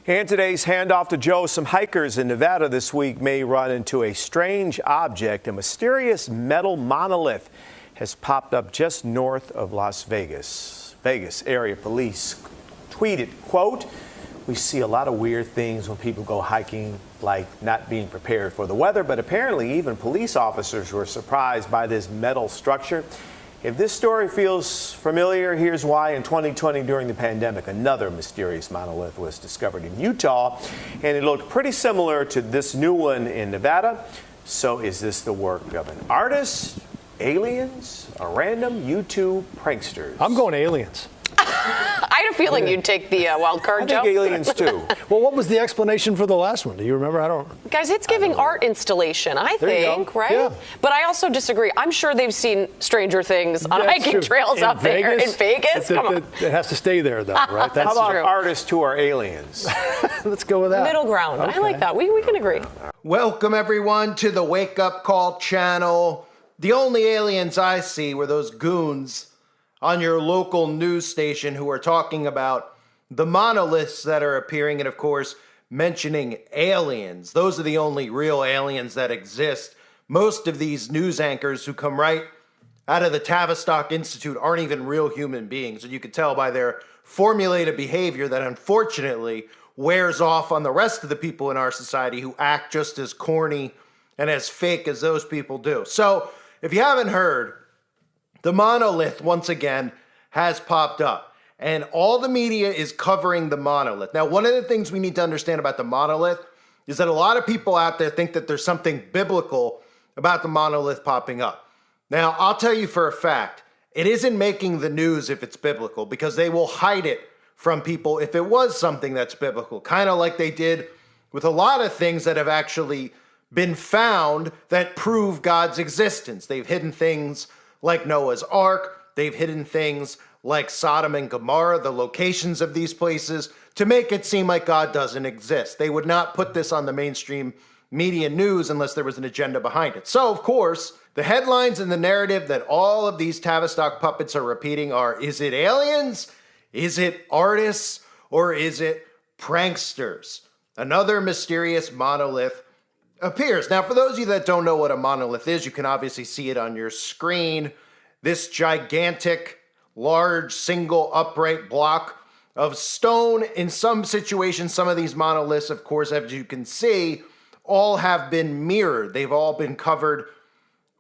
And today's handoff to Joe. Some hikers in Nevada this week may run into a strange object. A mysterious metal monolith has popped up just north of Las Vegas. Vegas area police tweeted, quote, "We see a lot of weird things when people go hiking, like not being prepared for the weather, but apparently even police officers were surprised by this metal structure." If this story feels familiar, here's why. In 2020, during the pandemic, another mysterious monolith was discovered in Utah, and it looked pretty similar to this new one in Nevada. So is this the work of an artist, aliens, or random YouTube pranksters? I'm going aliens. I had a feeling you'd take the wild card, Joe. I think aliens, too. Well, what was the explanation for the last one? Do you remember? I don't. Guys, it's giving art installation, I think, right? Yeah. But I also disagree. I'm sure they've seen stranger things on hiking trails out there in Vegas. Come on. It has to stay there, though, right? How about true. artists who are aliens? Let's go with that. Middle ground. Okay. I like that. We can agree. Welcome, everyone, to the Wake Up Call channel. The only aliens I see were those goons on your local news station who are talking about the monoliths that are appearing and, of course, mentioning aliens. Those are the only real aliens that exist. Most of these news anchors who come right out of the Tavistock Institute aren't even real human beings. And you can tell by their formulated behavior that, unfortunately, wears off on the rest of the people in our society who act just as corny and as fake as those people do. So, if you haven't heard, the monolith, once again, has popped up, and all the media is covering the monolith. Now, one of the things we need to understand about the monolith is that a lot of people out there think that there's something biblical about the monolith popping up. Now, I'll tell you for a fact, it isn't making the news if it's biblical, because they will hide it from people if it was something that's biblical, kind of like they did with a lot of things that have actually been found that prove God's existence. They've hidden things like Noah's Ark. They've hidden things like Sodom and Gomorrah, the locations of these places, to make it seem like God doesn't exist. They would not put this on the mainstream media news unless there was an agenda behind it. So, of course, the headlines and the narrative that all of these Tavistock puppets are repeating are, is it aliens? Is it artists? Or is it pranksters? Another mysterious monolith appears. Now, for those of you that don't know what a monolith is, you can obviously see it on your screen. This gigantic, large, single upright block of stone. In some situations, some of these monoliths, of course, as you can see, all have been mirrored. They've all been covered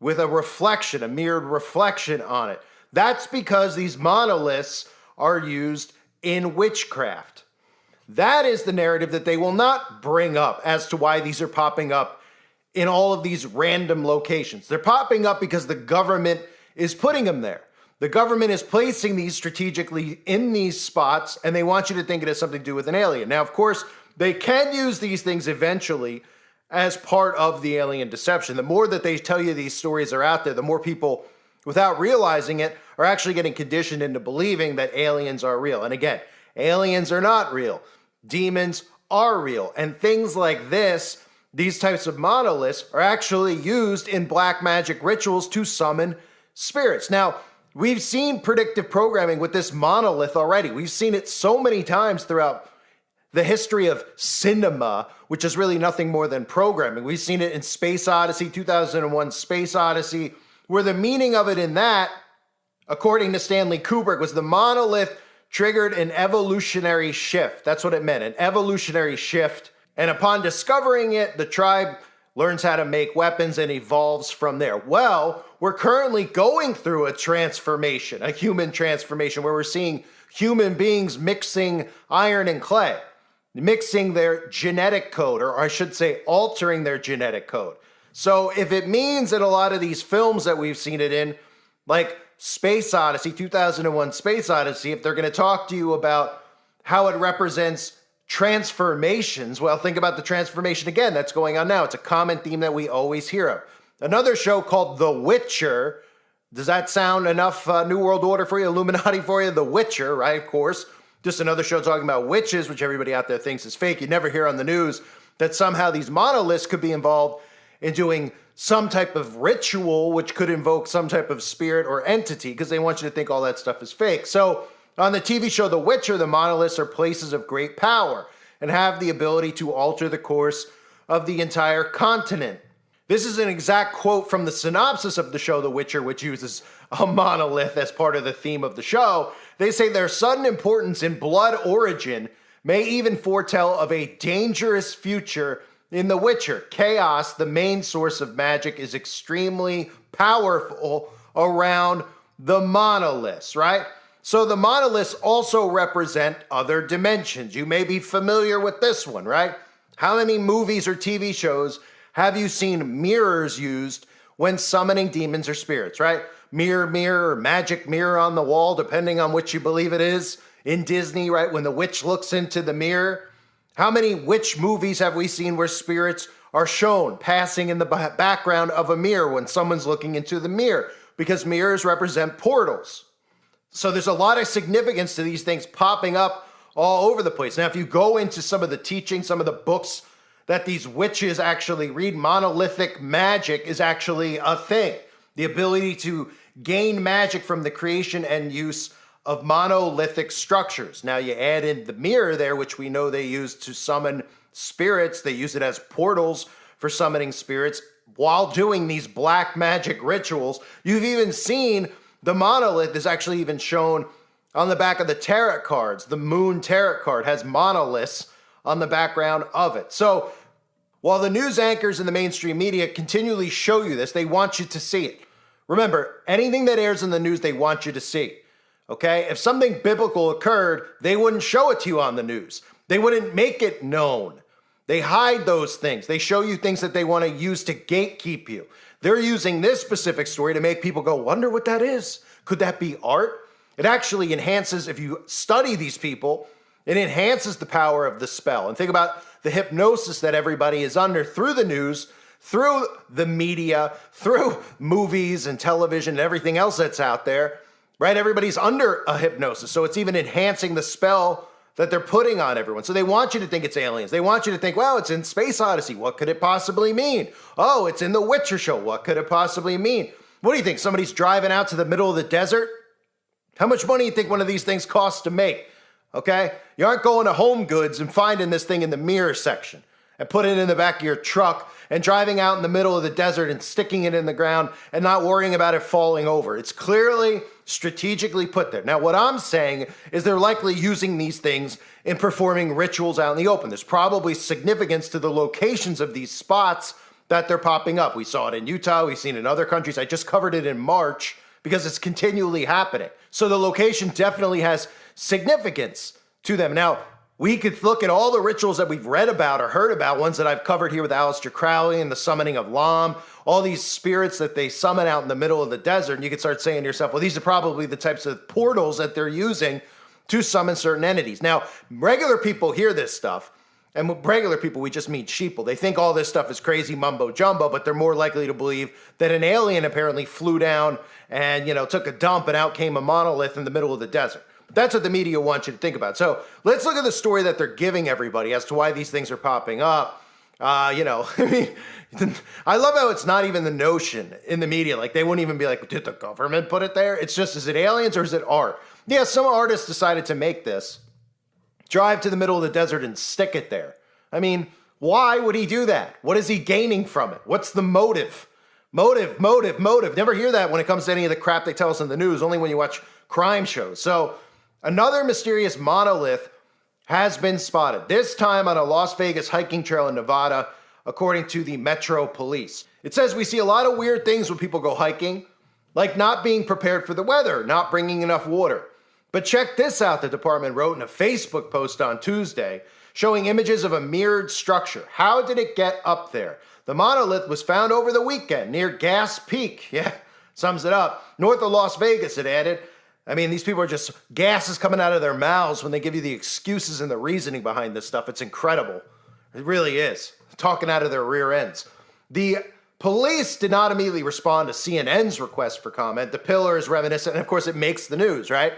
with a reflection, a mirrored reflection on it. That's because these monoliths are used in witchcraft. That is the narrative that they will not bring up as to why these are popping up in all of these random locations. They're popping up because the government is putting them there. The government is placing these strategically in these spots, and they want you to think it has something to do with an alien. Now, of course, they can use these things eventually as part of the alien deception. The more that they tell you these stories are out there, the more people, without realizing it, are actually getting conditioned into believing that aliens are real. And again, aliens are not real. Demons are real. And things like this, these types of monoliths, are actually used in black magic rituals to summon spirits. Now, we've seen predictive programming with this monolith already. We've seen it so many times throughout the history of cinema, which is really nothing more than programming. We've seen it in Space Odyssey, 2001 Space Odyssey, where the meaning of it in that, according to Stanley Kubrick, was the monolith triggered an evolutionary shift. That's what it meant, an evolutionary shift. And upon discovering it, the tribe learns how to make weapons and evolves from there. Well, we're currently going through a transformation, a human transformation, where we're seeing human beings mixing iron and clay, mixing their genetic code, or I should say altering their genetic code. So if it means that a lot of these films that we've seen it in, like Space Odyssey, 2001 Space Odyssey, if they're going to talk to you about how it represents transformations, well, think about the transformation again that's going on now. It's a common theme that we always hear of. Another show called The Witcher. Does that sound enough New World Order for you, Illuminati for you? The Witcher, right, of course. Just another show talking about witches, which everybody out there thinks is fake. You never hear on the news that somehow these monoliths could be involved in doing some type of ritual which could invoke some type of spirit or entity, because they want you to think all that stuff is fake. So on the TV show The Witcher, the monoliths are places of great power. and have the ability to alter the course of the entire continent. This is an exact quote from the synopsis of the show The Witcher, which uses a monolith as part of the theme of the show. They say their sudden importance in blood origin may even foretell of a dangerous future in The Witcher. Chaos, the main source of magic, is extremely powerful around the monoliths, right? So the monoliths also represent other dimensions. You may be familiar with this one, right? How many movies or TV shows have you seen mirrors used when summoning demons or spirits, right? Mirror, mirror, or magic mirror on the wall, depending on which you believe it is. In Disney, right, when the witch looks into the mirror. How many witch movies have we seen where spirits are shown passing in the background of a mirror when someone's looking into the mirror? Because mirrors represent portals. So there's a lot of significance to these things popping up all over the place. Now, if you go into some of the teaching, some of the books that these witches actually read, monolithic magic is actually a thing. The ability to gain magic from the creation and use of monolithic structures. Now you add in the mirror there, which we know they use to summon spirits. They use it as portals for summoning spirits while doing these black magic rituals. You've even seen the monolith is actually even shown on the back of the tarot cards. The moon tarot card has monoliths on the background of it. So while the news anchors in the mainstream media continually show you this, they want you to see it. Remember, anything that airs in the news, they want you to see. Okay? If something biblical occurred, they wouldn't show it to you on the news. They wouldn't make it known. They hide those things. They show you things that they want to use to gatekeep you. They're using this specific story to make people go, wonder what that is. Could that be art? It actually enhances, if you study these people, it enhances the power of the spell. And think about the hypnosis that everybody is under through the news, through the media, through movies and television and everything else that's out there, right? Everybody's under a hypnosis. So it's even enhancing the spell that they're putting on everyone. So they want you to think it's aliens. They want you to think, well, it's in Space Odyssey. What could it possibly mean? Oh, it's in The Witcher show. What could it possibly mean? What do you think? Somebody's driving out to the middle of the desert? How much money do you think one of these things costs to make? Okay? You aren't going to Home Goods and finding this thing in the mirror section and putting it in the back of your truck and driving out in the middle of the desert and sticking it in the ground and not worrying about it falling over. It's clearly strategically put there. Now, what I'm saying is they're likely using these things in performing rituals out in the open. There's probably significance to the locations of these spots that they're popping up. We saw it in Utah. We've seen it in other countries. I just covered it in March because it's continually happening. So the location definitely has significance to them. Now, we could look at all the rituals that we've read about or heard about, ones that I've covered here with Aleister Crowley and the summoning of Lam, all these spirits that they summon out in the middle of the desert. And you could start saying to yourself, well, these are probably the types of portals that they're using to summon certain entities. Now, regular people hear this stuff, and with regular people, we just mean sheeple. They think all this stuff is crazy mumbo jumbo, but they're more likely to believe that an alien apparently flew down and, took a dump and out came a monolith in the middle of the desert. That's what the media wants you to think about. So let's look at the story that they're giving everybody as to why these things are popping up. I love how it's not even the notion in the media. Like, they wouldn't even be like, did the government put it there? It's just, is it aliens or is it art? Yeah, some artists decided to make this, drive to the middle of the desert and stick it there. I mean, why would he do that? What is he gaining from it? What's the motive? Motive. Never hear that when it comes to any of the crap they tell us in the news, only when you watch crime shows. So another mysterious monolith has been spotted, this time on a Las Vegas hiking trail in Nevada, according to the Metro Police. It says we see a lot of weird things when people go hiking, like not being prepared for the weather, not bringing enough water. But check this out, the department wrote in a Facebook post on Tuesday, showing images of a mirrored structure. How did it get up there? The monolith was found over the weekend near Gas Peak. Yeah, sums it up. North of Las Vegas, it added. I mean, these people are just, gas is coming out of their mouths when they give you the excuses and the reasoning behind this stuff. It's incredible. It really is. Talking out of their rear ends. The police did not immediately respond to CNN's request for comment. The pillar is reminiscent, and of course it makes the news, right?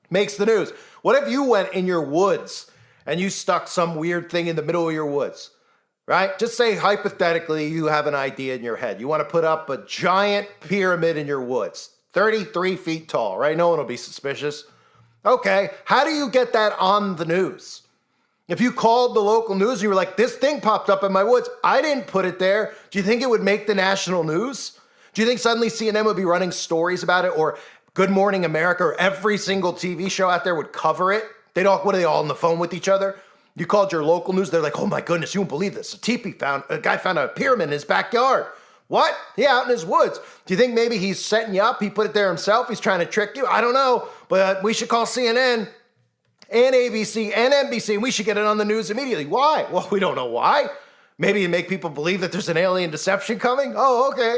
Makes the news. What if you went in your woods and you stuck some weird thing in the middle of your woods, right? Just say hypothetically you have an idea in your head. You want to put up a giant pyramid in your woods, 33 feet tall, right? No one will be suspicious. Okay, how do you get that on the news? If you called the local news and you were like, this thing popped up in my woods, I didn't put it there, do you think it would make the national news? Do you think suddenly CNN would be running stories about it, or Good Morning America, or every single TV show out there would cover it? What are they all on the phone with each other? You called your local news, they're like, oh my goodness, you won't believe this. A guy found a pyramid in his backyard. What? Yeah, out in his woods. Do you think maybe he's setting you up? He put it there himself? He's trying to trick you? I don't know, but we should call CNN and ABC and NBC, and we should get it on the news immediately. Why? Well, we don't know why. Maybe to make people believe that there's an alien deception coming? Oh, okay.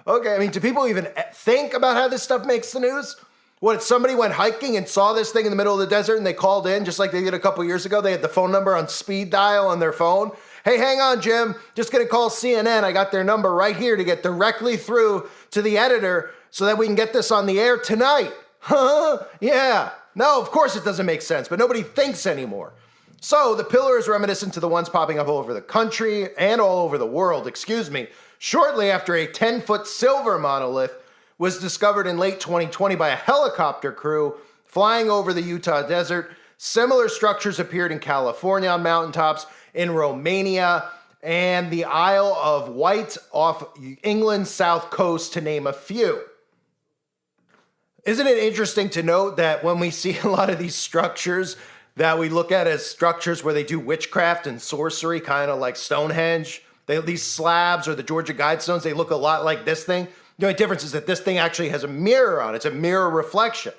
Okay, I mean, do people even think about how this stuff makes the news? What, if somebody went hiking and saw this thing in the middle of the desert and they called in, just like they did a couple years ago, they had the phone number on speed dial on their phone. Hey, hang on, Jim, just gonna call CNN. I got their number right here to get directly through to the editor so that we can get this on the air tonight. Huh? Yeah. No, of course it doesn't make sense, but nobody thinks anymore. So the pillar is reminiscent to the ones popping up all over the country and all over the world, shortly after a 10-foot silver monolith was discovered in late 2020 by a helicopter crew flying over the Utah desert. Similar structures appeared in California on mountaintops, in Romania, and the Isle of Wight off England's south coast, to name a few. Isn't it interesting to note that when we see a lot of these structures that we look at as structures where they do witchcraft and sorcery, kind of like Stonehenge, these slabs or the Georgia Guidestones, they look a lot like this thing. The only difference is that this thing actually has a mirror on it. It's a mirror reflection,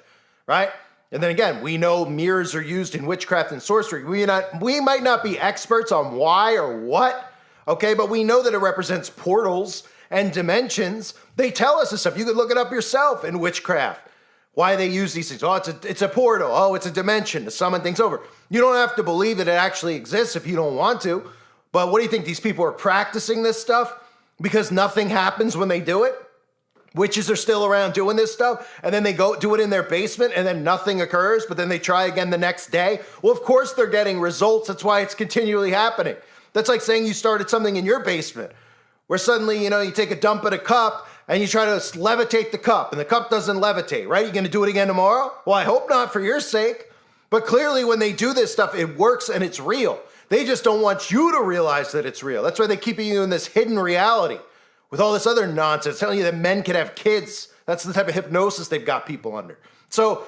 right? And then again, we know mirrors are used in witchcraft and sorcery. We might not be experts on why or what, okay, but we know that it represents portals and dimensions. They tell us this stuff. You could look it up yourself in witchcraft. Why they use these things. Oh, it's a portal. Oh, it's a dimension to summon things over. You don't have to believe that it actually exists if you don't want to. But what do you think? These people are practicing this stuff because nothing happens when they do it? Witches are still around doing this stuff, and then they go do it in their basement, and then nothing occurs, but then they try again the next day? Well, of course they're getting results. That's why it's continually happening. That's like saying you started something in your basement, where suddenly, you take a dump in a cup, and you try to levitate the cup, and the cup doesn't levitate, right? You're going to do it again tomorrow? Well, I hope not for your sake. But clearly when they do this stuff, it works and it's real. They just don't want you to realize that it's real. That's why they keep you in this hidden reality with all this other nonsense, telling you that men can have kids. That's the type of hypnosis they've got people under. So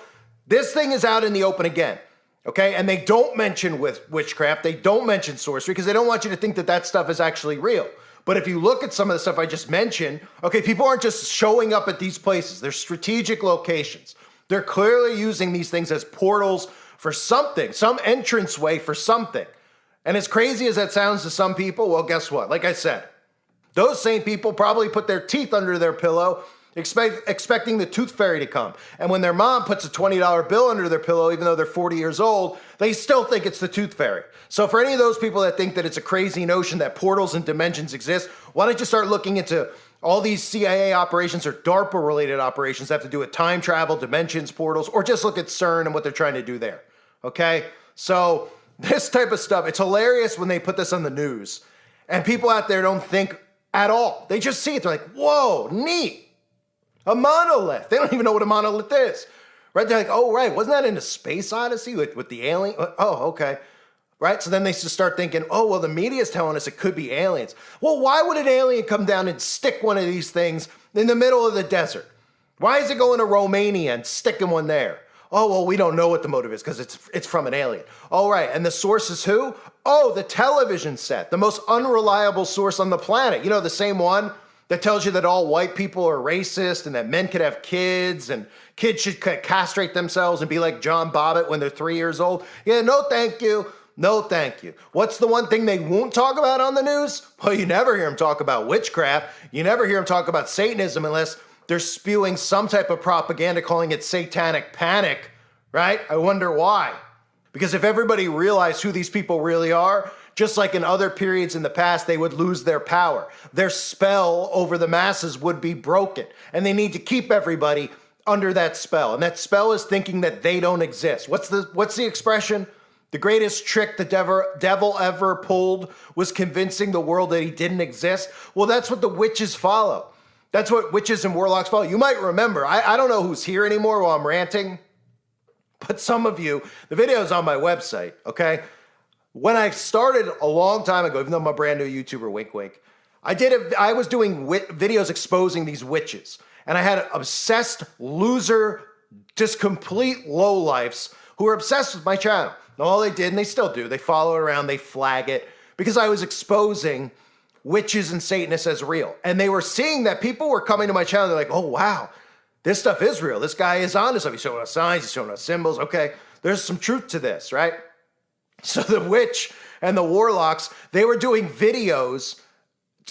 this thing is out in the open again, okay? And they don't mention witchcraft. They don't mention sorcery because they don't want you to think that that stuff is actually real. But if you look at some of the stuff I just mentioned, okay, people aren't just showing up at these places. They're strategic locations. They're clearly using these things as portals for something, some entranceway for something. And as crazy as that sounds to some people, well, guess what? Like I said, those same people probably put their teeth under their pillow expecting the tooth fairy to come. And when their mom puts a $20 bill under their pillow, even though they're 40 years old, they still think it's the tooth fairy. So for any of those people that think that it's a crazy notion that portals and dimensions exist, why don't you start looking into all these CIA operations or DARPA-related operations that have to do with time travel, dimensions, portals, or just look at CERN and what they're trying to do there, okay? So this type of stuff, it's hilarious when they put this on the news, and people out there don't think at all. They just see it. They're like, whoa, neat. A monolith. They don't even know what a monolith is, right? They're like, oh, right. Wasn't that in a Space Odyssey with the alien? Oh, okay. Right? So then they just start thinking, oh, well, the media's telling us it could be aliens. Well, why would an alien come down and stick one of these things in the middle of the desert? Why is it going to Romania and sticking one there? Oh, well, we don't know what the motive is because it's from an alien. All right. And the source is who? Oh, the television set, the most unreliable source on the planet. You know, the same one that tells you that all white people are racist and that men could have kids and kids should castrate themselves and be like John Bobbitt when they're 3 years old. Yeah, no, thank you. No, thank you. What's the one thing they won't talk about on the news? Well, you never hear them talk about witchcraft. You never hear them talk about Satanism unless they're spewing some type of propaganda calling it satanic panic, right? I wonder why. Because if everybody realized who these people really are, just like in other periods in the past, they would lose their power. Their spell over the masses would be broken. And they need to keep everybody under that spell. And that spell is thinking that they don't exist. What's the expression? The greatest trick the devil ever pulled was convincing the world that he didn't exist. Well, that's what the witches follow. That's what witches and warlocks follow. You might remember, I don't know who's here anymore while I'm ranting, but some of you, the video's on my website, okay? When I started a long time ago, even though I'm a brand new YouTuber, wink, wink, I was doing videos exposing these witches. And I had obsessed loser, just complete lowlifes who were obsessed with my channel. And all they did, and they still do, they follow it around, they flag it, because I was exposing witches and Satanists as real. And they were seeing that people were coming to my channel, they're like, oh wow, this stuff is real. This guy is on to stuff. He's showing us signs, he's showing us symbols. Okay, there's some truth to this, right? So the witch and the warlocks, they were doing videos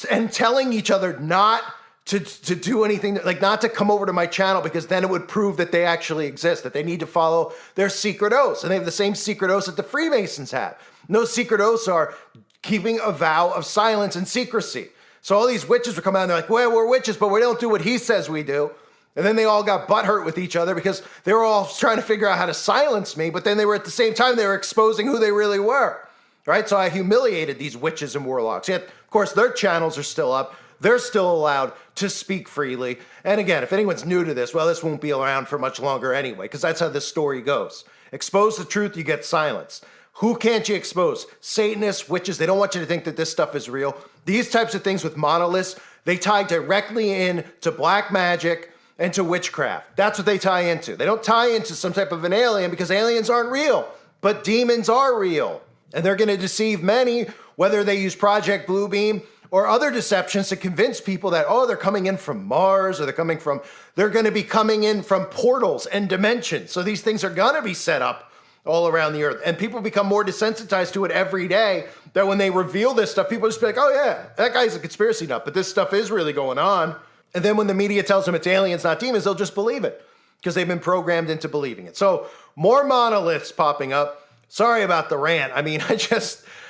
and telling each other not to do anything, like not to come over to my channel, because then it would prove that they actually exist, that they need to follow their secret oaths. And they have the same secret oaths that the Freemasons have. And those secret oaths are keeping a vow of silence and secrecy. So all these witches were coming out and they're like, well, we're witches, but we don't do what he says we do. And then they all got butthurt with each other because they were all trying to figure out how to silence me, but then they were at the same time, they were exposing who they really were, right? So I humiliated these witches and warlocks. Yet, of course, their channels are still up. They're still allowed to speak freely. And again, if anyone's new to this, well, this won't be around for much longer anyway, because that's how this story goes. Expose the truth, you get silenced. Who can't you expose? Satanists, witches, they don't want you to think that this stuff is real. These types of things with monoliths, they tie directly in to black magic and to witchcraft. That's what they tie into. They don't tie into some type of an alien, because aliens aren't real, but demons are real. And they're going to deceive many, whether they use Project Bluebeam or other deceptions to convince people that, oh, they're coming in from Mars, or they're going to be coming in from portals and dimensions. So these things are going to be set up all around the earth. And people become more desensitized to it every day, that when they reveal this stuff, people just be like, oh yeah, that guy's a conspiracy nut, but this stuff is really going on. And then when the media tells them it's aliens, not demons, they'll just believe it, because they've been programmed into believing it. So more monoliths popping up. Sorry about the rant. I mean,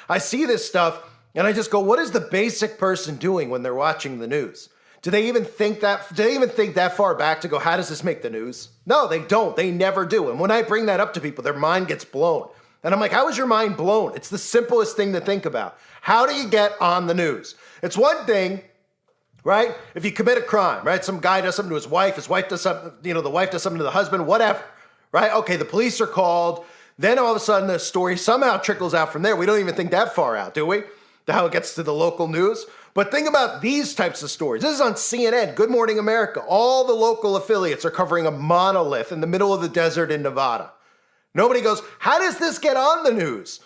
I see this stuff and I just go, what is the basic person doing when they're watching the news? Do they even think that far back to go, how does this make the news? No, they don't. They never do. And when I bring that up to people, their mind gets blown. And I'm like, how is your mind blown? It's the simplest thing to think about. How do you get on the news? It's one thing, right? If you commit a crime, right? Some guy does something to his wife does something, the wife does something to the husband, whatever, right? Okay, the police are called. Then all of a sudden the story somehow trickles out from there. We don't even think that far out, do we? How it gets to the local news. But think about these types of stories. This is on CNN, Good Morning America. All the local affiliates are covering a monolith in the middle of the desert in Nevada. Nobody goes, how does this get on the news?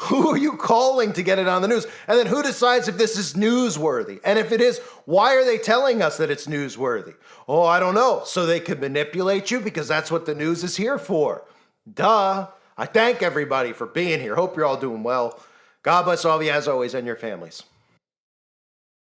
Who are you calling to get it on the news? And then who decides if this is newsworthy? And if it is, why are they telling us that it's newsworthy? Oh, I don't know. So they could manipulate you, because that's what the news is here for. Duh. I thank everybody for being here. Hope you're all doing well. God bless all of you as always, and your families.